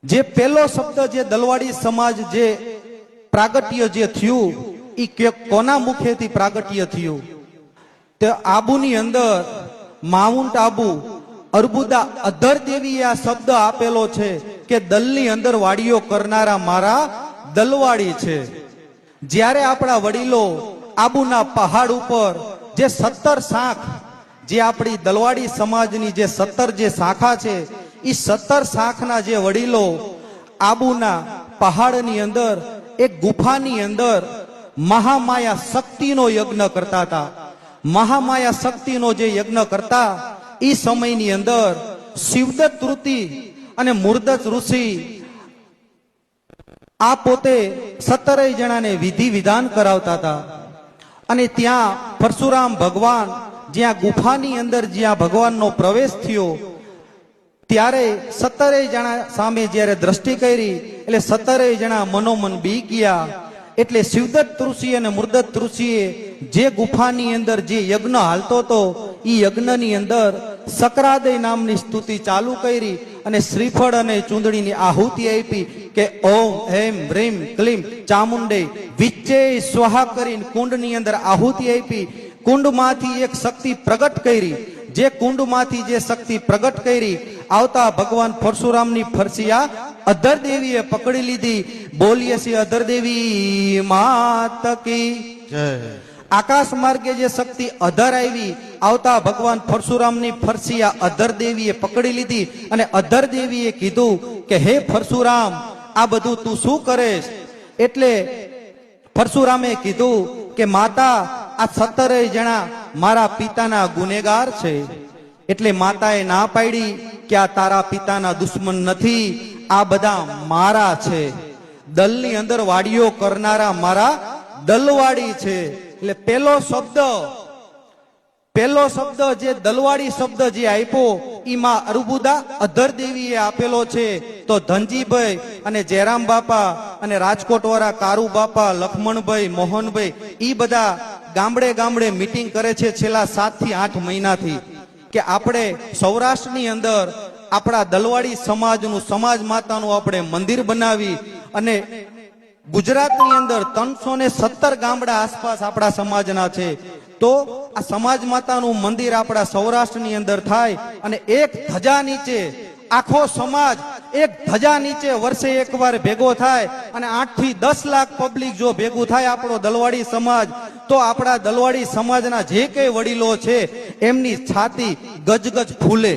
જે પહેલો શબ્દ જે દલવાડી સમાજ જે પ્રાગટ્ય જે થયું એ કોના મુખેથી પ્રાગટ્ય થયું? તે આબુની અંદર માઉન્ટ આબુ અર્બુદા અધર દેવીએ આ શબ્દ આપેલો છે કે દલની અંદર વાડીઓ કરનારા મારા દલવાડી છે. જ્યારે આપણા વડીલો આબુના પહાડ ઉપર જે 17 શાખ જે આપણી દલવાડી સમાજની જે 17 જે શાખા છે એ 17 શાખના જે વડીલો આબુના પહાડની અંદર એક ગુફાની અંદર મહામાયા શક્તિનો યજ્ઞ કરતા હતા. મહામાયા શક્તિનો જે યજ્ઞ કરતા એ સમયની અંદર શિવદત્ત ઋષિ અને મૂર્ધત ઋષિ આ પોતે 17 જણાને વિધિ વિધાન કરાવતા હતા. અને ત્યાં પરશુરામ ભગવાન જ્યાં ગુફાની અંદર જ્યાં ભગવાનનો પ્રવેશ થયો ત્યારે 17 જણા સામે જ્યારે દ્રષ્ટિ કરી એટલે 17 જણા મનોમન બી ગયા. એટલે શિવદત્ત ઋષિ અને મૂર્ધત ઋષિએ જે ગુફાની અંદર જે યજ્ઞ હાલતો હતો એ યજ્ઞની અંદર સકરાદય નામની સ્તુતિ ચાલુ કરી અને શ્રીફળ અને ચૂંદડીની આહુતિ આપી કે ઓમ હેમ રીમ ક્લીમ ચામુંડે વિચ્ચે સ્વાહા કરીને કુંડની અંદર આહુતિ આપી. કુંડમાંથી એક શક્તિ પ્રગટ કરી. જે કુંડમાંથી જે શક્તિ પ્રગટ કરી આવતા ભગવાન પરશુરામની ફરસિયા અધર દેવીએ પકડી લીધી. બોલીએ છીએ અધર દેવી માત કી જય. આકાશ માર્ગે જે શક્તિ અધર આવી આવતા ભગવાન પરશુરામની ફરસિયા અધર દેવીએ પકડી લીધી અને અધર દેવીએ કીધું કે હે પરશુરામ આ બધું તું શું કરેશ? એટલે પરશુરામે કીધું કે માતા આ 17 જણા મારા પિતાના ગુનેગાર છે. એટલે માતાએ ના પાડી કે આ તારા પિતાના દુશ્મન નથી, આ બધા મારા છે. દલની અંદર વાડીઓ કરનારા મારા દલવાડી છે. એટલે પહેલો શબ્દ જે દલવાડી શબ્દ જે આપ્યો એમાં અર્બુદા અધર દેવીએ આપેલો છે. તો ધનજીભાઈ અને જયરામ બાપા અને રાજકોટ વાળા કારુ બાપા લખમણભાઈ મોહનભાઈ એ બધા ગામડે ગામડે મીટિંગ કરે છે છેલ્લા 7 થી 8 મહિનાથી કે આપણે સૌરાષ્ટ્રની અંદર આપણા દલવાડી સમાજનું સમાજ માતાનું આપણે મંદિર બનાવી અને ગુજરાતની અંદર 317 ગામડા આસપાસ આપણા સમાજના છે. તો આ સમાજ માતાનું મંદિર આપણા સૌરાષ્ટ્રની અંદર થાય અને એક ધજા નીચે આખો સમાજ એક ધજા નીચે વર્ષે એકવાર ભેગો થાય અને 8 થી 10 લાખ પબ્લિક જો ભેગું થાય આપણો દલવાડી સમાજ, તો આપણા દલવાડી સમાજના જે કઈ વડીલો છે એમની છાતી ગજગજ ફૂલે.